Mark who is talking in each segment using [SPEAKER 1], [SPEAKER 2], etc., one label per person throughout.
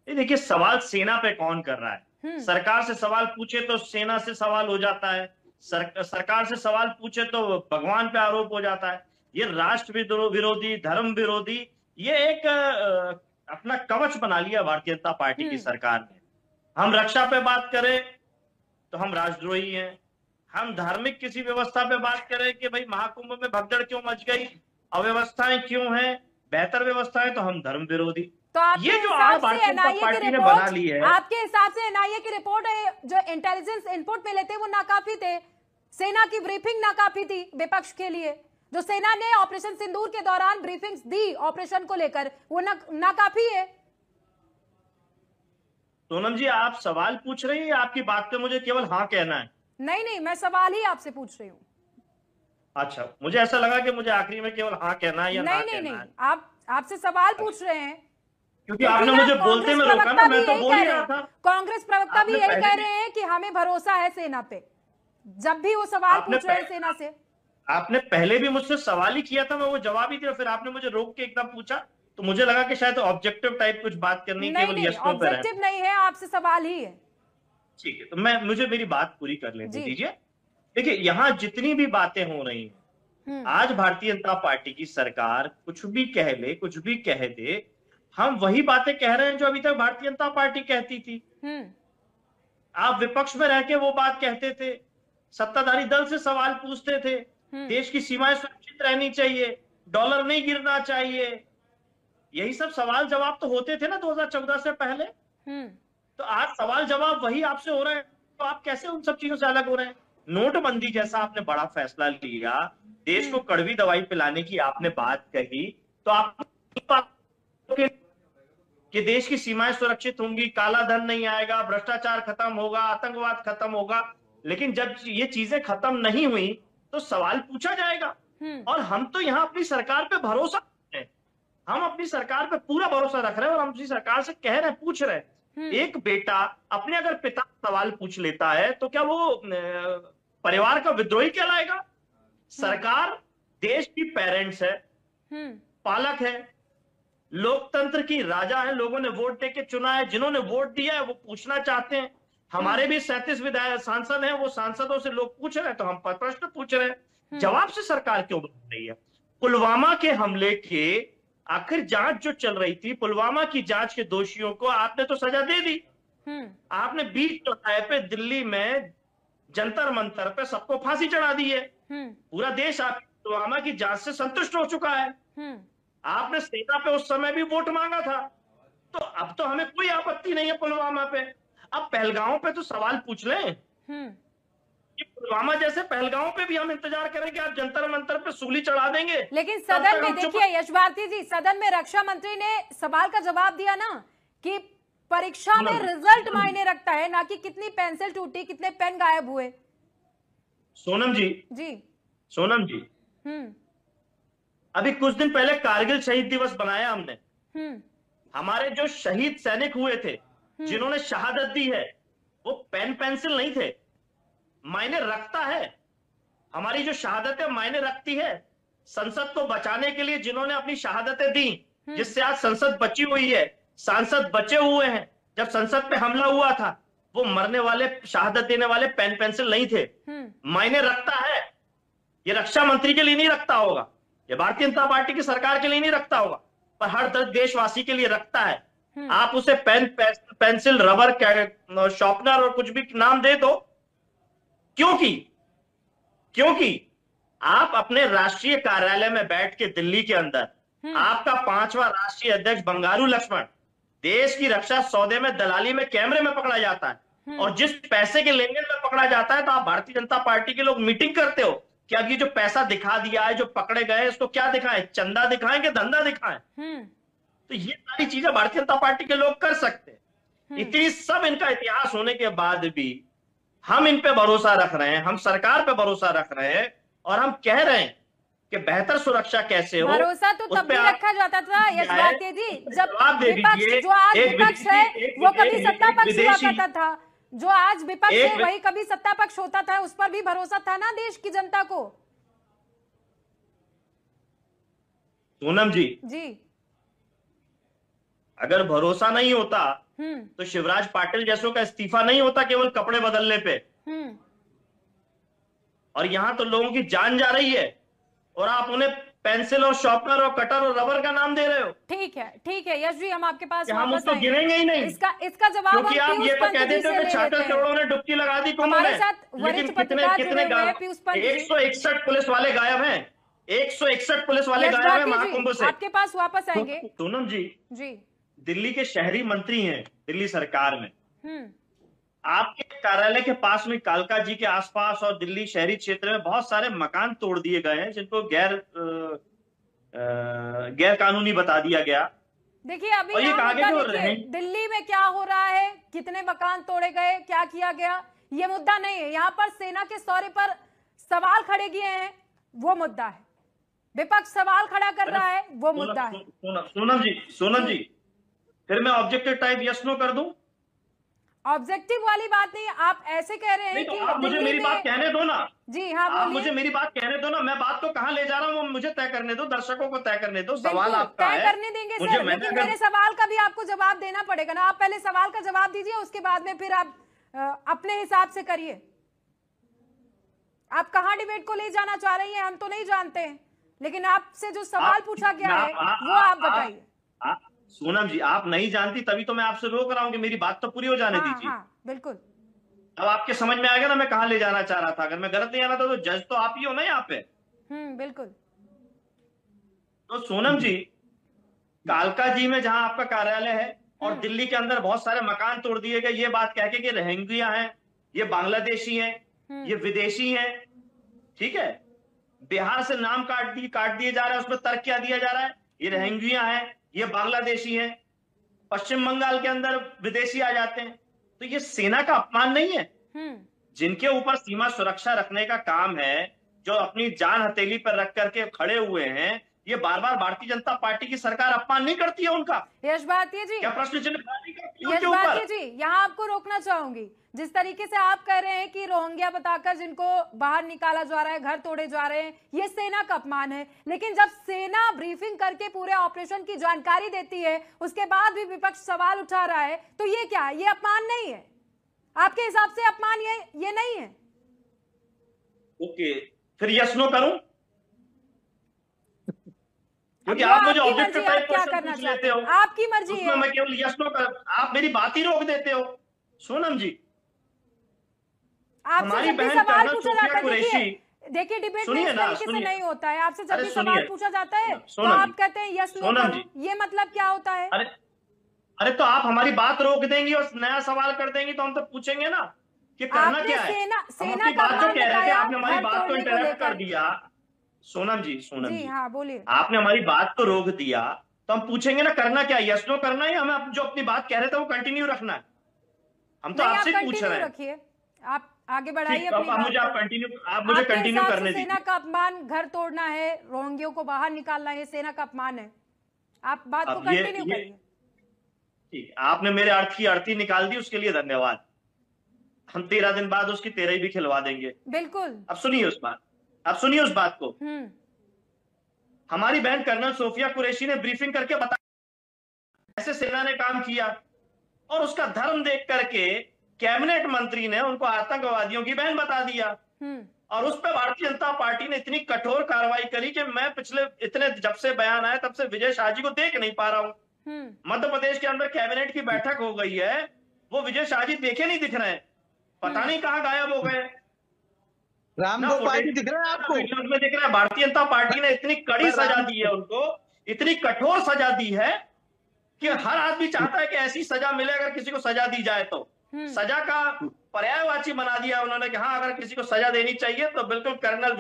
[SPEAKER 1] ये देखिए, सवाल सेना पे कौन कर रहा है? सरकार से सवाल पूछे तो सेना से सवाल हो जाता है, सरकार से सवाल पूछे तो भगवान पे आरोप हो जाता है। ये राष्ट्र विरोधी, धर्म विरोधी, ये एक अपना कवच बना लिया भारतीय जनता पार्टी की सरकार ने। हम रक्षा पे बात करें तो हम राष्ट्रद्रोही हैं, हम धार्मिक किसी व्यवस्था पे बात करें कि भाई महाकुंभ में भगदड़ क्यों मच गई, अव्यवस्थाएं क्यों हैं, बेहतर व्यवस्थाएं, तो हम धर्म विरोधी।
[SPEAKER 2] तो आपके
[SPEAKER 1] ये जो आड़
[SPEAKER 2] हिसाब से
[SPEAKER 1] भारतीय जनता
[SPEAKER 2] एनआईए की
[SPEAKER 1] पार्टी ने बना
[SPEAKER 2] रिपोर्ट,
[SPEAKER 1] ली है।
[SPEAKER 2] आपके हिसाब से एनआईए की रिपोर्ट जो इंटेलिजेंस इनपुट मिले थे वो नाकाफी थे? सेना की ब्रीफिंग नाकाफी थी विपक्ष के लिए? जो सेना ने ऑपरेशन सिंदूर के दौरान ब्रीफिंग्स दी ऑपरेशन को लेकर, वो नाकाफी है?
[SPEAKER 1] सोनम जी, आप सवाल पूछ रही हैं, आपकी बात पे मुझे केवल हाँ कहना है?
[SPEAKER 2] नहीं नहीं, मैं सवाल ही आपसे पूछ रही हूँ।
[SPEAKER 1] अच्छा, मुझे ऐसा लगा कि मुझे आखिरी में केवल हाँ कहना है या ना
[SPEAKER 2] नहीं नहीं
[SPEAKER 1] कहना
[SPEAKER 2] नहीं,
[SPEAKER 1] है।
[SPEAKER 2] आप आपसे सवाल पूछ रहे हैं
[SPEAKER 1] क्योंकि
[SPEAKER 2] क्योंकि
[SPEAKER 1] आपने
[SPEAKER 2] ना
[SPEAKER 1] मुझे बोलते
[SPEAKER 2] कांग्रेस
[SPEAKER 1] में रोका ना,
[SPEAKER 2] प्रवक्ता भी
[SPEAKER 1] मैं तो
[SPEAKER 2] यही
[SPEAKER 1] बोल
[SPEAKER 2] कह
[SPEAKER 1] ही
[SPEAKER 2] रहे
[SPEAKER 1] रहा
[SPEAKER 2] हैं,
[SPEAKER 1] था।
[SPEAKER 2] कांग्रेस प्रवक्ता भी
[SPEAKER 1] आपने
[SPEAKER 2] यही
[SPEAKER 1] पहले
[SPEAKER 2] कह
[SPEAKER 1] भी
[SPEAKER 2] रहे हैं कि हमें भरोसा है सेना पे, जब भी वो सवाल
[SPEAKER 1] आपने
[SPEAKER 2] पूछ रहे हैं
[SPEAKER 1] पह,
[SPEAKER 2] सेना से।
[SPEAKER 1] आपने पहले भी मुझसे सवाल ही किया था, मैं वो जवाब ही दिया, फिर आपने मुझे रोक के एकदम पूछा, तो मुझे लगा कि शायद ऑब्जेक्टिव टाइप कुछ बात करनी,
[SPEAKER 2] नहीं
[SPEAKER 1] केवल
[SPEAKER 2] नहीं,
[SPEAKER 1] यस नो पे रहे।
[SPEAKER 2] ऑब्जेक्टिव नहीं है, आपसे सवाल ही है।
[SPEAKER 1] ठीक है, तो मैं मुझे मेरी बात पूरी कर लेने
[SPEAKER 2] जी।
[SPEAKER 1] दीजिए। देखिए, यहाँ जितनी भी बातें हो रही हैं, आज भारतीय जनता पार्टी की सरकार कुछ भी कह ले, कुछ भी कह दे, हम वही बातें कह रहे हैं जो अभी तक भारतीय जनता पार्टी कहती थी। आप विपक्ष में रह के वो बात कहते थे, सत्ताधारी दल से सवाल पूछते थे, देश की सीमाएं सुरक्षित रहनी चाहिए, डॉलर नहीं गिरना चाहिए, यही सब सवाल जवाब तो होते थे ना 2014 से पहले। तो आज सवाल जवाब वही आपसे हो रहे हैं, तो आप कैसे उन सब चीजों से अलग हो रहे हैं? नोटबंदी जैसा आपने बड़ा फैसला लिया, देश को कड़वी दवाई पिलाने की आपने बात कही, तो आप कि देश की सीमाएं सुरक्षित होंगी, काला धन नहीं आएगा, भ्रष्टाचार खत्म होगा, आतंकवाद खत्म होगा, लेकिन जब ये चीजें खत्म नहीं हुई तो सवाल पूछा जाएगा। और हम तो यहाँ अपनी सरकार पे भरोसा रख रहे हैं, हम अपनी सरकार पे पूरा भरोसा रख रहे हैं और हम अपनी सरकार से कह रहे हैं, पूछ रहे हैं। एक बेटा अपने अगर पिता सवाल पूछ लेता है तो क्या वो परिवार का विद्रोही कहलाएगा? सरकार देश की पेरेंट्स है, पालक है, लोकतंत्र की राजा है, लोगों ने वोट देके चुना है, जिन्होंने वोट दिया है वो पूछना चाहते हैं। हमारे भी 37 विधायक सांसद हैं, वो सांसदों से लोग पूछ रहे हैं, तो हम प्रश्न पूछ रहे हैं, जवाब से सरकार क्यों बदल रही है? पुलवामा के हमले के आखिर जांच जो चल रही थी, पुलवामा की जांच के दोषियों को आपने तो सजा दे दी। आपने 20 जुलाई पे दिल्ली में जंतर मंतर पे सबको फांसी चढ़ा दी है। पूरा देश आप पुलवामा की जांच से संतुष्ट हो चुका है। आपने सेना पे उस समय भी वोट मांगा था, तो अब तो हमें कोई आपत्ति नहीं है पुलवामा पे। अब पहलगांव पे तो सवाल पूछ लें कि पुलवामा जैसे पहलगांव पे भी हम इंतजार करें कि आप जंतर मंतर पे सूली चढ़ा देंगे।
[SPEAKER 2] लेकिन सदन में देखिए यश भारती जी, सदन में रक्षा मंत्री ने सवाल का जवाब दिया ना कि परीक्षा में रिजल्ट मायने रखता है, ना कि कितनी पेंसिल टूटी, कितने पेन गायब हुए।
[SPEAKER 1] सोनम जी,
[SPEAKER 2] जी
[SPEAKER 1] सोनम जी, अभी कुछ दिन पहले कारगिल शहीद दिवस बनाया हमने। हमारे जो शहीद सैनिक हुए थे, जिन्होंने शहादत दी है, वो पेन पेंसिल नहीं थे, मायने रखता है। हमारी जो शहादतें मायने रखती है। संसद को बचाने के लिए जिन्होंने अपनी शहादतें दी, जिससे आज संसद बची हुई है, सांसद बचे हुए हैं। जब संसद पे हमला हुआ था, वो मरने वाले, शहादत देने वाले पेन पेंसिल नहीं थे, मायने रखता है। ये रक्षा मंत्री के लिए नहीं रखता होगा, ये भारतीय जनता पार्टी की सरकार के लिए नहीं रखता होगा, पर हर देशवासी के लिए रखता है। आप उसे पेन पेंसिल रबर शॉर्पनर और कुछ भी नाम दे दो, क्योंकि आप अपने राष्ट्रीय कार्यालय में बैठ के दिल्ली के अंदर, आपका 5वां राष्ट्रीय अध्यक्ष बंगारू लक्ष्मण देश की रक्षा सौदे में, दलाली में, कैमरे में पकड़ा जाता है, और जिस पैसे के लेन देन में पकड़ा जाता है, तो आप भारतीय जनता पार्टी के लोग मीटिंग करते हो कि अब ये जो पैसा दिखा दिया है, जो पकड़े गए, इसको क्या दिखाएं? चंदा दिखाएं कि धंधा दिखाएं? तो ये सारी चीजें भारतीय जनता पार्टी के लोग कर सकते हैं। इतनी सब इनका इतिहास होने के बाद भी हम इन पे भरोसा रख रहे हैं, हम सरकार पे भरोसा रख रहे हैं, और हम कह रहे हैं कि बेहतर सुरक्षा कैसे हो।
[SPEAKER 2] भरोसा तो तब भी रखा जाता था यश भारती जी, जब विपक्ष, जो आज विपक्ष है वो कभी सत्ता पक्ष हुआ करता था, जो आज विपक्ष है वही कभी सत्ता पक्ष होता था, उस पर भी भरोसा था ना देश की जनता को।
[SPEAKER 1] पूनम जी, अगर भरोसा नहीं होता तो शिवराज पाटिल जैसों का इस्तीफा नहीं होता केवल कपड़े बदलने पे। और यहां तो लोगों की जान जा रही है और आप उन्हें पेंसिल और शॉर्पनर और कटर और रबर का नाम दे रहे हो।
[SPEAKER 2] ठीक है यश जी, हम आपके पास
[SPEAKER 1] हम
[SPEAKER 2] वापस
[SPEAKER 1] उसको
[SPEAKER 2] आएंगे।
[SPEAKER 1] गिनेंगे ही नहीं,
[SPEAKER 2] इसका जवाब
[SPEAKER 1] क्योंकि
[SPEAKER 2] हम
[SPEAKER 1] आप ये
[SPEAKER 2] पीयूष
[SPEAKER 1] तो
[SPEAKER 2] पंत
[SPEAKER 1] कह
[SPEAKER 2] जी
[SPEAKER 1] देते
[SPEAKER 2] से
[SPEAKER 1] हो
[SPEAKER 2] ले
[SPEAKER 1] कि 76
[SPEAKER 2] लेते
[SPEAKER 1] करोड़
[SPEAKER 2] हैं।
[SPEAKER 1] ने डुबकी लगा दी कुंभ
[SPEAKER 2] हमारे
[SPEAKER 1] में,
[SPEAKER 2] साथ
[SPEAKER 1] लेकिन
[SPEAKER 2] वरिष्ठ
[SPEAKER 1] कितने
[SPEAKER 2] पत्रकार
[SPEAKER 1] कितने
[SPEAKER 2] जुड़े हुए हैं, पीयूष पंत जी।
[SPEAKER 1] 161 पुलिस वाले गायब हैं, 161 पुलिस वाले
[SPEAKER 2] यश
[SPEAKER 1] गायब हैं
[SPEAKER 2] भारती
[SPEAKER 1] महाकुंभ
[SPEAKER 2] जी,
[SPEAKER 1] से।
[SPEAKER 2] आपके पास वापस आएंगे।
[SPEAKER 1] सोनम जी,
[SPEAKER 2] जी
[SPEAKER 1] दिल्ली के शहरी मंत्री हैं दिल्ली सरकार में, आपके कार्यालय के पास में कालका जी के आसपास और दिल्ली शहरी क्षेत्र में बहुत सारे मकान तोड़ दिए गए हैं जिनको गैर कानूनी बता दिया गया।
[SPEAKER 2] देखिए अभी
[SPEAKER 1] और ये कहा गया कि
[SPEAKER 2] देखिए दिल्ली में क्या हो रहा है, कितने मकान तोड़े गए, क्या किया गया, ये मुद्दा नहीं है। यहाँ पर सेना के शौर्य पर सवाल खड़े किए हैं, वो मुद्दा है। विपक्ष सवाल खड़ा कर रहा है, वो मुद्दा है।
[SPEAKER 1] सोनम जी, फिर मैं ऑब्जेक्टिव टाइप यस नो कर दूं?
[SPEAKER 2] ऑब्जेक्टिव वाली बात नहीं, आप ऐसे कह रहे हैं
[SPEAKER 1] तो
[SPEAKER 2] कि
[SPEAKER 1] आप मुझे मेरी बात कहने दो ना।
[SPEAKER 2] जी हाँ,
[SPEAKER 1] आप मुझे मेरी बात कहने दो ना, मैं बात को कहां ले जा रहा हूं वो मुझे तय करने दो, दर्शकों को तय करने दो। सवाल आपका है,
[SPEAKER 2] तय करने देंगे सर, लेकिन मेरे सवाल का भी आपको जवाब देना पड़ेगा ना। आप पहले सवाल का जवाब दीजिए, उसके बाद में फिर आप अपने हिसाब से करिए। आप कहां डिबेट को ले जाना चाह रही हैं हम तो नहीं जानते हैं, लेकिन आपसे जो सवाल पूछा गया है वो आप बताइए।
[SPEAKER 1] सोनम जी, आप नहीं जानती तभी तो मैं आपसे रोक रहा हूं कि मेरी बात तो पूरी हो जाने दीजिए।
[SPEAKER 2] हाँ, बिल्कुल।
[SPEAKER 1] अब आपके समझ में आ गया ना मैं कहां ले जाना चाह रहा था। अगर मैं गलत नहीं आना था तो जज तो आप ही हो ना यहाँ पे।
[SPEAKER 2] बिल्कुल।
[SPEAKER 1] तो सोनम जी, कालका जी में जहां आपका कार्यालय है और दिल्ली के अंदर बहुत सारे मकान तोड़ दिए गए, ये बात कह के कि रोहिंग्या हैं, ये बांग्लादेशी हैं, ये विदेशी हैं, ठीक है। बिहार से नाम काट दिए जा रहे हैं, उसमें तर्क क्या दिया जा रहा है, ये रोहिंग्या हैं, ये बांग्लादेशी हैं। पश्चिम बंगाल के अंदर विदेशी आ जाते हैं, तो ये सेना का अपमान नहीं है? जिनके ऊपर सीमा सुरक्षा रखने का काम है, जो अपनी जान हथेली पर रख करके खड़े हुए हैं, ये बार बार भारतीय जनता पार्टी की सरकार अपमान नहीं करती है उनका?
[SPEAKER 2] यश भारती जी,
[SPEAKER 1] क्या प्रश्न चिन्ह खड़ा करती है
[SPEAKER 2] यश भारती जी, यहाँ आपको रोकना चाहूंगी। जिस तरीके से आप कह रहे हैं कि रोहिंग्या बताकर जिनको बाहर निकाला जा रहा है, घर तोड़े जा रहे हैं, ये सेना का अपमान है, लेकिन जब सेना ब्रीफिंग करके पूरे ऑपरेशन की जानकारी देती है, उसके बाद भी विपक्ष सवाल उठा रहा है, तो ये क्या है? ये अपमान नहीं है? आपके हिसाब से अपमान ये नहीं है?
[SPEAKER 1] ओके, फिर यस नो करूं? क्योंकि आप मुझे ऑब्जेक्टिव टाइप क्वेश्चन पूछ लेते हो,
[SPEAKER 2] आपकी मर्जी है।
[SPEAKER 1] मैं केवल यस नो कर, आप मेरी बात ही रोक देते हो। सोनम जी,
[SPEAKER 2] हमारी बहन सवाल पूछा जाता है, देखिए डिबेट में इस तरीके से नहीं होता है। आपसे जब भी सवाल पूछा जाता है तो आप कहते हैं यस नो करो, ये मतलब क्या होता है?
[SPEAKER 1] अरे तो आप हमारी बात रोक देंगी और नया सवाल कर देंगी तो हम तो पूछेंगे ना कि करना क्या है।
[SPEAKER 2] सेना का
[SPEAKER 1] बात जो कह रहे थे, आपने हमारी बात को इंटरप्ट कर दिया। सोनम जी,
[SPEAKER 2] हाँ बोलिए।
[SPEAKER 1] आपने हमारी बात को रोक दिया तो हम पूछेंगे ना करना क्या, यस नो करना है, हमें जो अपनी बात कह रहे थे वो कंटिन्यू रखना है। हम तो आपसे पूछ रहे हैं,
[SPEAKER 2] आप आगे बढ़ाइए।
[SPEAKER 1] आप मुझे कंटिन्यू करने दीजिए।
[SPEAKER 2] सेना का अपमान घर तोड़ना है, रोहिंग्यों को बाहर निकालना है, सेना का अपमान है। आप बात को कंटिन्यू करिए।
[SPEAKER 1] ठीक, आपने मेरे अर्थ की अर्थी निकाल दी, उसके लिए धन्यवाद। हम 13 दिन बाद उसकी 13 भी खिलवा देंगे।
[SPEAKER 2] बिल्कुल।
[SPEAKER 1] अब सुनिए उस बात को। हमारी बहन कर्नल सोफिया कुरैशी ने ब्रीफिंग करके बताया ऐसे सेना ने काम किया, और उसका धर्म देख करके कैबिनेट मंत्री ने उनको आतंकवादियों की बहन बता दिया। और उस पर भारतीय जनता पार्टी ने इतनी कठोर कार्रवाई करी कि मैं जब से बयान आया तब से विजय शाह जी को देख नहीं पा रहा हूं। मध्य प्रदेश के अंदर कैबिनेट की बैठक हो गई है, वो विजय शाह जी देखे नहीं दिख रहे हैं, पता नहीं कहां गायब हो गए।
[SPEAKER 3] रामगोपाल जी दिख रहे हैं आपको?
[SPEAKER 1] में दिख रहा है। भारतीय जनता पार्टी ने इतनी कड़ी सजा दी है उनको, इतनी कठोर सजा दी है कि हर आदमी चाहता है कि ऐसी सजा मिले अगर किसी को सजा दी जाए तो। सजा का पर्यायवाची बना दिया उन्होंने कि हाँ, अगर किसी को सजा देनी चाहिए तो बिल्कुल कर्नल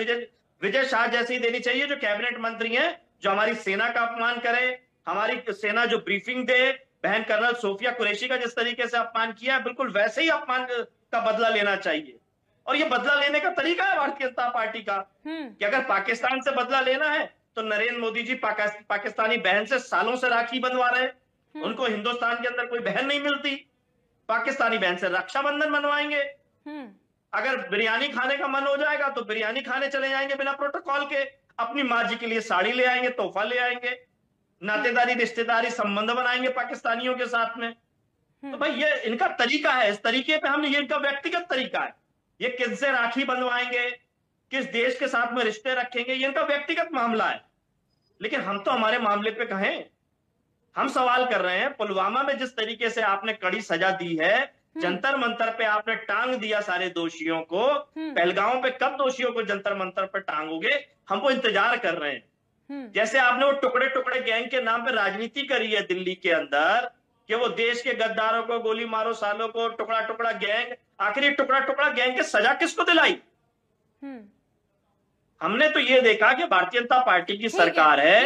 [SPEAKER 1] विजय शाह जैसे ही देनी चाहिए, जो कैबिनेट मंत्री हैं, जो हमारी सेना का अपमान करे, हमारी सेना जो ब्रीफिंग दे। बहन कर्नल सोफिया कुरैशी का जिस तरीके से अपमान किया, बिल्कुल वैसे ही अपमान का बदला लेना चाहिए। और ये बदला लेने का तरीका है भारतीय जनता पार्टी का कि अगर पाकिस्तान से बदला लेना है तो नरेंद्र मोदी जी पाकिस्तानी बहन से सालों से राखी बंधवा रहे, उनको हिंदुस्तान के अंदर कोई बहन नहीं मिलती, पाकिस्तानी बहन से रक्षाबंधन बनवाएंगे। अगर बिरयानी खाने का मन हो जाएगा तो बिरयानी खाने चले जाएंगे बिना प्रोटोकॉल के, अपनी माँ जी के लिए साड़ी ले आएंगे, तोहफा ले आएंगे। नातेदारी रिश्तेदारी संबंध बनाएंगे पाकिस्तानियों के साथ में। तो भाई ये इनका तरीका है, इस तरीके पे हमने, ये इनका व्यक्तिगत तरीका है। ये किससे राखी बंधवाएंगे, किस देश के साथ में रिश्ते रखेंगे, ये इनका व्यक्तिगत मामला है। लेकिन हम तो हमारे मामले पे कहें, हम सवाल कर रहे हैं पुलवामा में जिस तरीके से आपने कड़ी सजा दी है, जंतर मंतर पे आपने टांग दिया सारे दोषियों को, पहलगांव पे कब दोषियों को जंतर मंतर पे टांगोगे, हम वो इंतजार कर रहे हैं। जैसे आपने वो टुकड़े टुकड़े गैंग के नाम पे राजनीति करी है दिल्ली के अंदर, कि वो देश के गद्दारों को गोली मारो, सालों को टुकड़ा टुकड़ा गैंग, आखिर टुकड़ा टुकड़ा गैंग की सजा किसको दिलाई? हमने तो ये देखा कि भारतीय जनता पार्टी की सरकार है,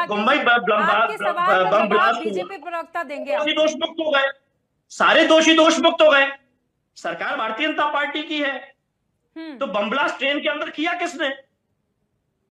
[SPEAKER 1] मुंबई बम ब्लास्ट,
[SPEAKER 2] बीजेपी प्रवक्ता देंगे,
[SPEAKER 1] दोषी दोष मुक्त हो गए, सारे दोषी दोष मुक्त हो गए, सरकार भारतीय जनता पार्टी की है। तो बम ब्लास्ट ट्रेन के अंदर किया किसने?